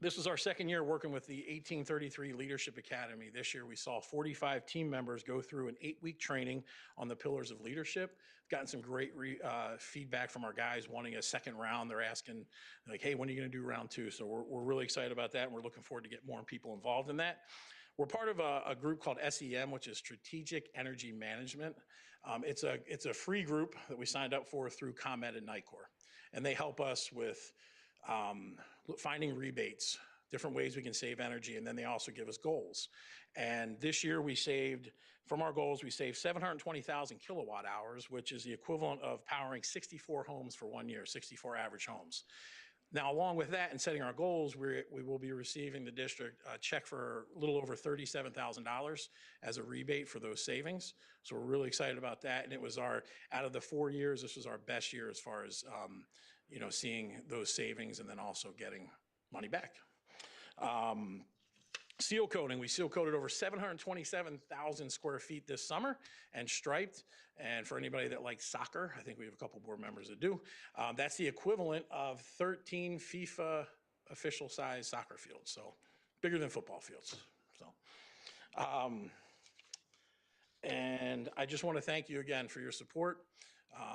This was our second year working with the 1833 Leadership Academy. This year we saw 45 team members go through an 8-week training on the pillars of leadership. Gotten some great feedback from our guys wanting a second round. They're asking like, hey, when are you gonna do round 2? So we're really excited about that, and we're looking forward to get more people involved in that. We're part of a group called SEM, which is Strategic Energy Management. It's a free group that we signed up for through ComEd and NICOR. And they help us with finding rebates, different ways we can save energy, and then they also give us goals. And this year from our goals, we saved 720,000 kilowatt hours, which is the equivalent of powering 64 homes for 1 year, 64 average homes. Now, along with that and setting our goals, we will be receiving the district a check for a little over $37,000 as a rebate for those savings. So we're really excited about that. And it was out of the 4 years, this was our best year as far as, seeing those savings and then also getting money back. Seal coating, we seal coated over 727,000 square feet this summer and striped. And for anybody that likes soccer, I think we have a couple board members that do, that's the equivalent of 13 FIFA official size soccer fields. So bigger than football fields. So And I just want to thank you again for your support.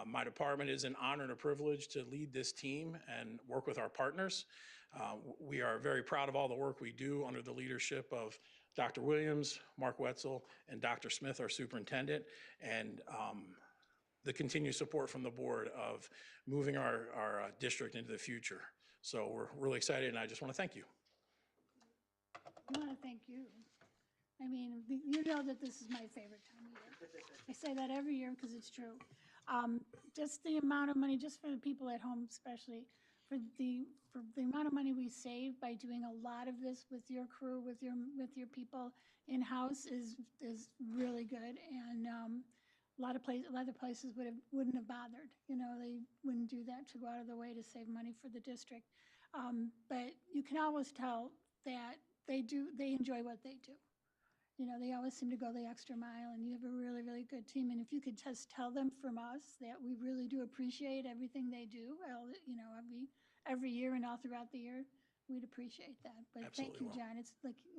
My department is an honor and a privilege to lead this team and work with our partners. We are very proud of all the work we do under the leadership of Dr. Williams, Mark Wetzel, and Dr. Smith, our superintendent, and the continued support from the board of moving our district into the future. So we're really excited, and I just want to thank you. I want to thank you. I mean, you know that this is my favorite time of year. I say that every year because it's true. Just the amount of money, just for the people at home especially, for the amount of money we save by doing a lot of this with your crew, with your people in-house is really good. And a lot of places wouldn't have bothered. You know, they wouldn't do that to go out of their way to save money for the district. But you can always tell that they enjoy what they do. You know, they always seem to go the extra mile, and you have a really, really good team. And if you could just tell them from us that we really do appreciate everything they do, you know, every year and all throughout the year, we'd appreciate that. But thank Absolutely you, will. John. It's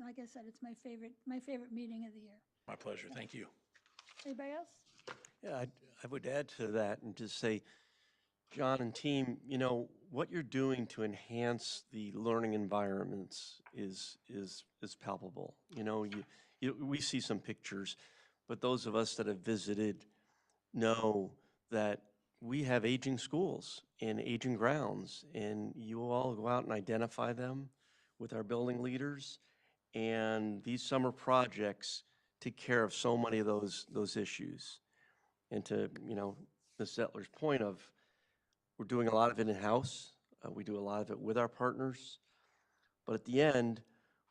like I said, it's my favorite meeting of the year. My pleasure. Thank you. Anybody else? Yeah, I would add to that and just say, John and team, you know, what you're doing to enhance the learning environments is palpable. You know, we see some pictures, but those of us that have visited know that we have aging schools and aging grounds, and you all go out and identify them with our building leaders, and these summer projects take care of so many of those issues. And to, you know, Ms. Zettler's point of, we're doing a lot of it in-house. We do a lot of it with our partners. But at the end,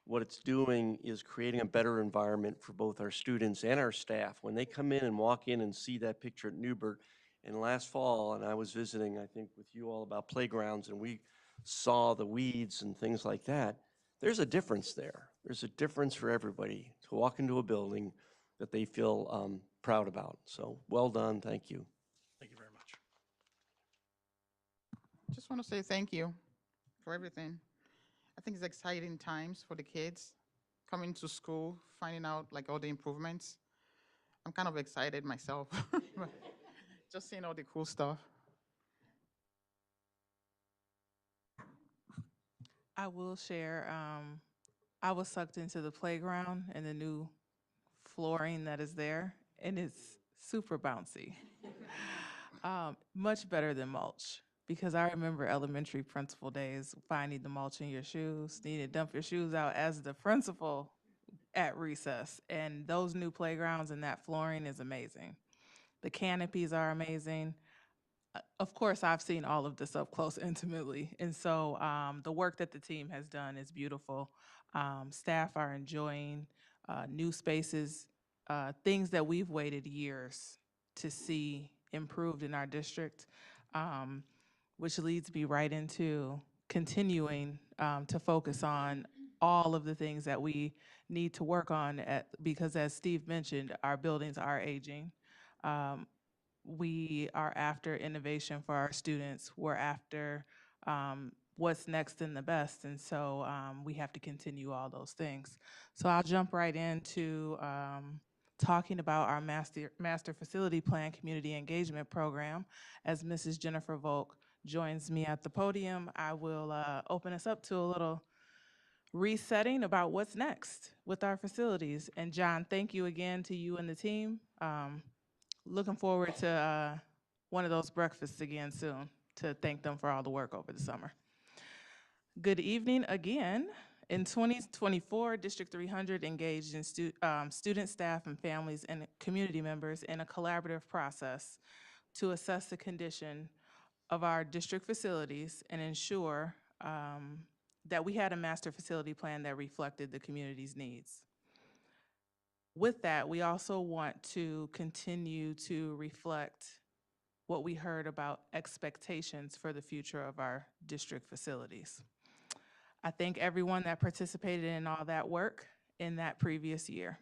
what it's doing is creating a better environment for both our students and our staff. When they come in and walk in and see that picture at Newbert, and last fall, and I was visiting, I think, with you all about playgrounds, and we saw the weeds and things like that, there's a difference there. There's a difference for everybody to walk into a building that they feel proud about. So well done, thank you. Thank you very much. Just want to say thank you for everything. I think it's exciting times for the kids coming to school, finding out like all the improvements. I'm kind of excited myself, just seeing all the cool stuff. I will share, I was sucked into the playground and the new flooring that is there, and it's super bouncy. Much better than mulch, because I remember elementary principal days, finding the mulch in your shoes, needing to dump your shoes out as the principal at recess. And those new playgrounds and that flooring is amazing. The canopies are amazing. Of course, I've seen all of this up close intimately. And so the work that the team has done is beautiful. Staff are enjoying new spaces, things that we've waited years to see improved in our district, which leads me right into continuing to focus on all of the things that we need to work on because as Steve mentioned, our buildings are aging. We are after innovation for our students. We're after what's next and the best. And so we have to continue all those things. So I'll jump right into talking about our master facility plan community engagement program. As Mrs. Jennifer Volk joins me at the podium, I will open us up to a little resetting about what's next with our facilities. And John, thank you again to you and the team. Looking forward to one of those breakfasts again soon to thank them for all the work over the summer. Good evening again. In 2024, District 300 engaged in student, staff, and families and community members in a collaborative process to assess the condition of our district facilities and ensure that we had a master facility plan that reflected the community's needs. With that, we also want to continue to reflect what we heard about expectations for the future of our district facilities. I thank everyone that participated in all that work in that previous year.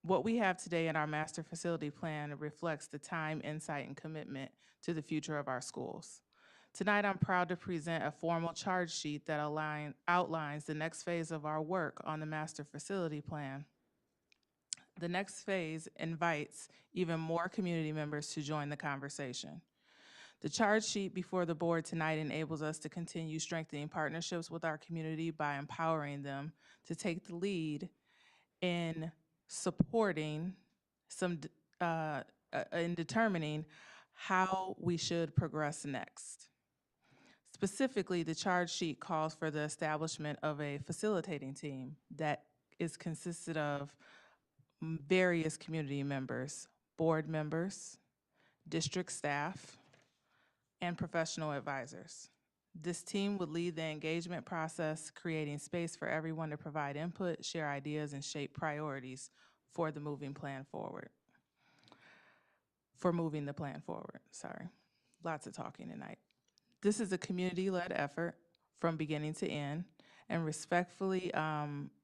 What we have today in our master facility plan reflects the time, insight, and commitment to the future of our schools. Tonight, I'm proud to present a formal charge sheet that outlines the next phase of our work on the master facility plan. The next phase invites even more community members to join the conversation. The charge sheet before the board tonight enables us to continue strengthening partnerships with our community by empowering them to take the lead in supporting in determining how we should progress next. Specifically, the charge sheet calls for the establishment of a facilitating team that is consisted of various community members, board members, district staff, and professional advisors. This team would lead the engagement process, creating space for everyone to provide input, share ideas, and shape priorities for the moving plan forward. For moving the plan forward, sorry. Lots of talking tonight. This is a community-led effort from beginning to end, and respectfully,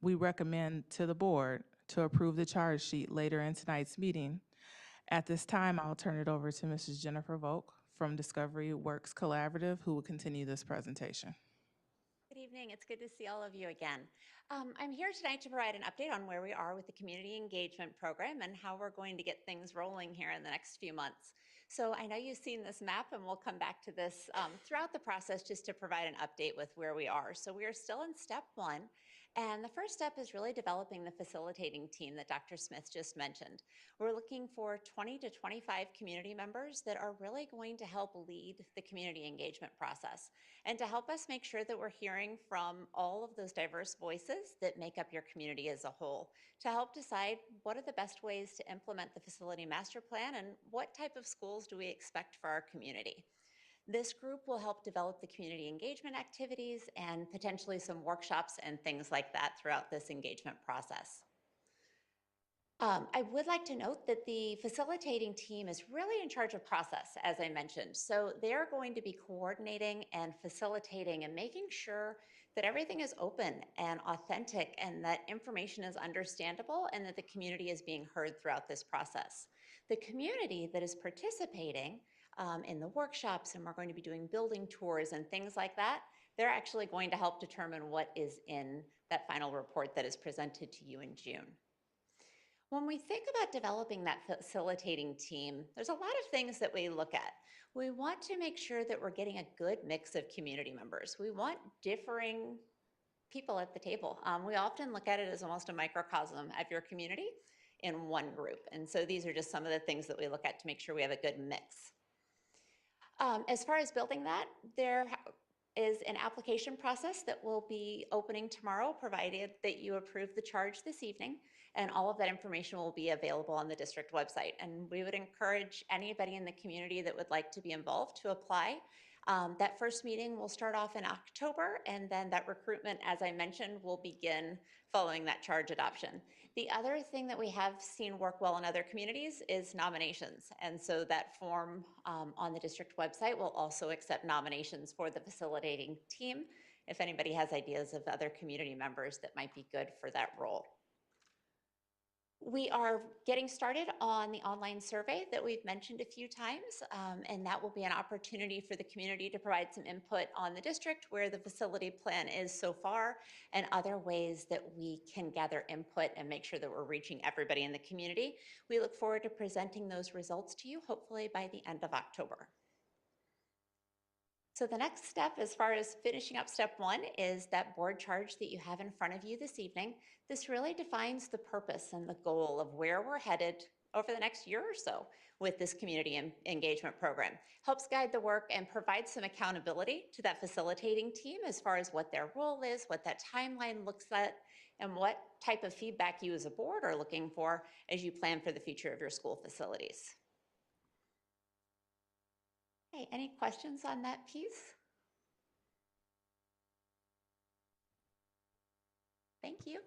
we recommend to the board to approve the charge sheet later in tonight's meeting. At this time, I'll turn it over to Mrs. Jennifer Volk from Discovery Works Collaborative, who will continue this presentation. Good evening. It's good to see all of you again. I'm here tonight to provide an update on where we are with the community engagement program and how we're going to get things rolling here in the next few months. So I know you've seen this map, and we'll come back to this throughout the process just to provide an update with where we are. So we are still in step one. And the first step is really developing the facilitating team that Dr. Smith just mentioned. We're looking for 20 to 25 community members that are really going to help lead the community engagement process and to help us make sure that we're hearing from all of those diverse voices that make up your community as a whole to help decide what are the best ways to implement the facility master plan and what type of schools do we expect for our community. This group will help develop the community engagement activities and potentially some workshops and things like that throughout this engagement process. I would like to note that the facilitating team is really in charge of process, as I mentioned. So they're going to be coordinating and facilitating and making sure that everything is open and authentic and that information is understandable and that the community is being heard throughout this process. The community that is participating in the workshops, and we're going to be doing building tours and things like that, they're actually going to help determine what is in that final report that is presented to you in June. When we think about developing that facilitating team, there's a lot of things that we look at. We want to make sure that we're getting a good mix of community members. We want differing people at the table. We often look at it as almost a microcosm of your community in one group. And so these are just some of the things that we look at to make sure we have a good mix. As far as building that, there is an application process that will be opening tomorrow, provided that you approve the charge this evening, and all of that information will be available on the district website. And we would encourage anybody in the community that would like to be involved to apply. That first meeting will start off in October, and then that recruitment, as I mentioned, will begin following that charge adoption. The other thing that we have seen work well in other communities is nominations. And so that form on the district website will also accept nominations for the facilitating team if anybody has ideas of other community members that might be good for that role. We are getting started on the online survey that we've mentioned a few times, and that will be an opportunity for the community to provide some input on the district, where the facility plan is so far, and other ways that we can gather input and make sure that we're reaching everybody in the community. We look forward to presenting those results to you, hopefully by the end of October. So the next step, as far as finishing up step one, is that board charge that you have in front of you this evening. This really defines the purpose and the goal of where we're headed over the next year or so with this community engagement program. Helps guide the work and provides some accountability to that facilitating team as far as what their role is, what that timeline looks like, and what type of feedback you as a board are looking for as you plan for the future of your school facilities. Hey, any questions on that piece? Thank you.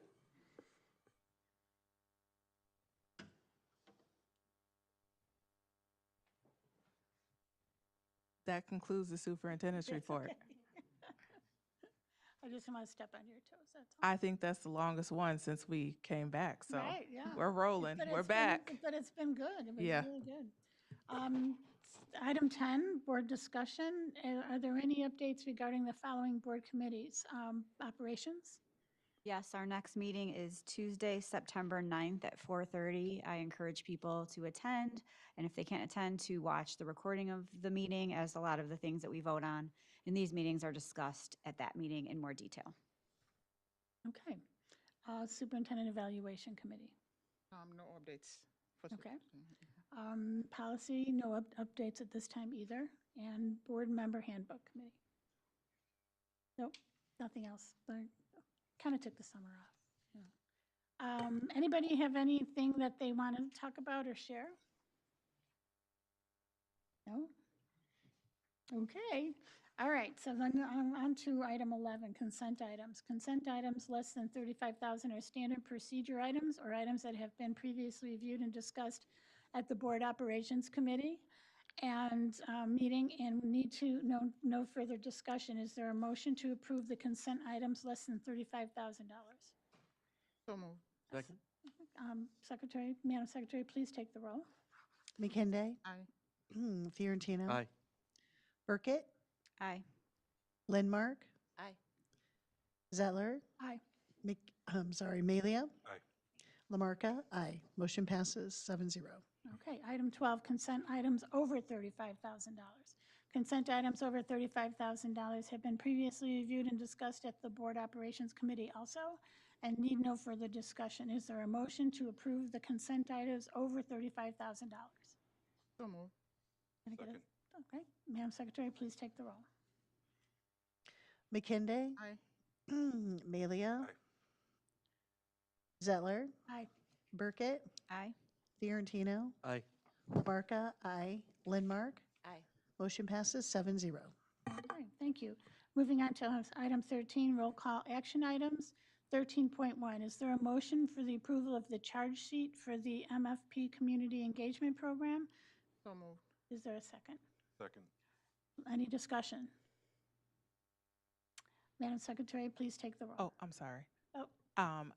That concludes the superintendent's That's report. okay. I just want to step on your toes, that's all. I think that's the longest one since we came back, so Right, yeah. we're rolling, But we're it's been- back. But it's been good. It was Yeah. really good. Item 10, board discussion. Are there any updates regarding the following board committees? Operations? Yes, our next meeting is Tuesday, September 9th at 4:30. I encourage people to attend, and if they can't attend, to watch the recording of the meeting, as a lot of the things that we vote on in these meetings are discussed at that meeting in more detail. Okay. Superintendent Evaluation Committee. No updates. Okay. Policy, no updates at this time either. And Board Member Handbook Committee. Nope, nothing else. Kind of took the summer off. Yeah. Anybody have anything that they want to talk about or share? No? Okay. All right, so then on to item 11, consent items. Consent items less than 35,000 are standard procedure items or items that have been previously reviewed and discussed at the Board Operations Committee and meeting and need to no further discussion. Is there a motion to approve the consent items less than $35,000? So moved. Second? Secretary, Madam Secretary, please take the roll. McKinday, Aye. Fiorentino. Aye. Burkett, Aye. Lindmark, Aye. Zettler, Aye. Malia. Aye. Lamarca, aye. Motion passes 7-0. Okay, item 12, consent items over $35,000. Consent items over $35,000 have been previously reviewed and discussed at the Board Operations Committee also and need no further discussion. Is there a motion to approve the consent items over $35,000? So moved. Can I get a- Okay, Madam Secretary, please take the roll. McKinday, Aye. Malia. Aye. Zettler, Aye. Burkett, Aye. Fiorentino, Aye. Lamarca, aye. Lindmark. Aye. Motion passes 7-0. Okay, thank you. Moving on to item 13, roll call action items. 13.1, is there a motion for the approval of the charge sheet for the MFP Community Engagement Program? So moved. Is there a second? Second. Any discussion? Madam Secretary, please take the roll. Oh, I'm sorry. Oh.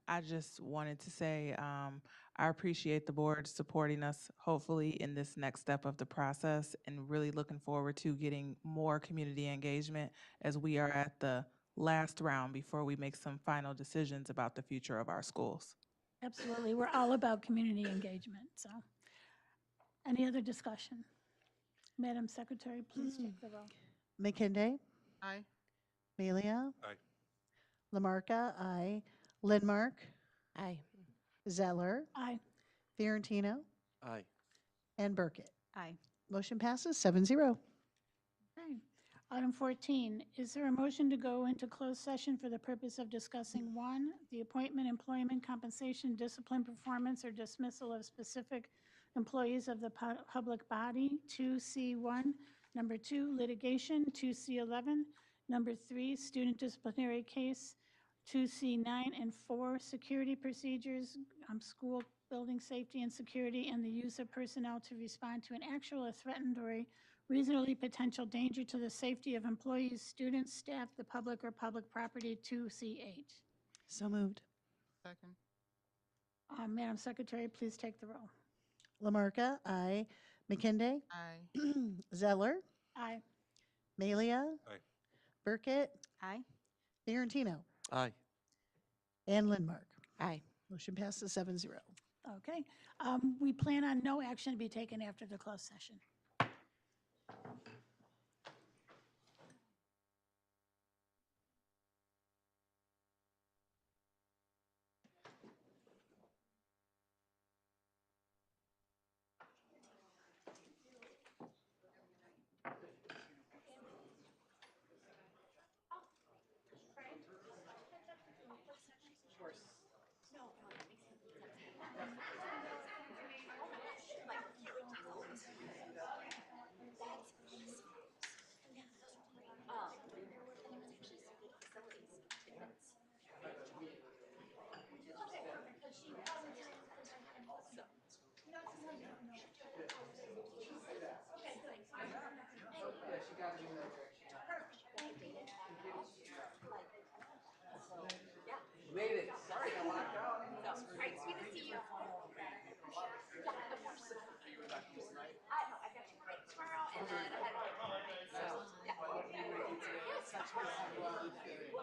I just wanted to say, I appreciate the board supporting us, hopefully, in this next step of the process, and really looking forward to getting more community engagement as we are at the last round before we make some final decisions about the future of our schools. Absolutely, we're all about community engagement, so. Any other discussion? Madam Secretary, please take the roll. McKinday, Aye. Malia. Aye. Lamarca, aye. Lindmark, Aye. Zettler, Aye. Fiorentino, Aye. and Burkett. Aye. Motion passes 7-0. Okay. Item 14, is there a motion to go into closed session for the purpose of discussing, 1, the appointment, employment, compensation, discipline, performance, or dismissal of specific employees of the public body, 2C1, number 2, litigation, 2C11, number 3, student disciplinary case, 2C9 and 4, security procedures, school building safety and security, and the use of personnel to respond to an actual or threatened or a reasonably potential danger to the safety of employees, students, staff, the public, or public property, 2C8. So moved. Second. Madam Secretary, please take the roll. Lamarca, aye. McKinday, Aye. Zettler, Aye. Malia. Aye. Burkett, Aye. Fiorentino, Aye. and Lindmark. Aye. Motion passes 7-0. Okay. We plan on no action to be taken after the closed session. Made it. Sorry, I locked out. Great, sweet to see you. Yeah, of course. I know, I've got you right tomorrow, and then I had so, yeah. Yeah, it's fine. Thank you.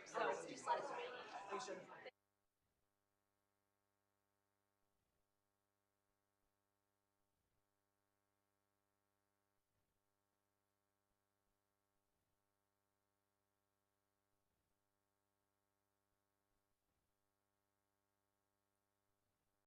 So, just let us know. Education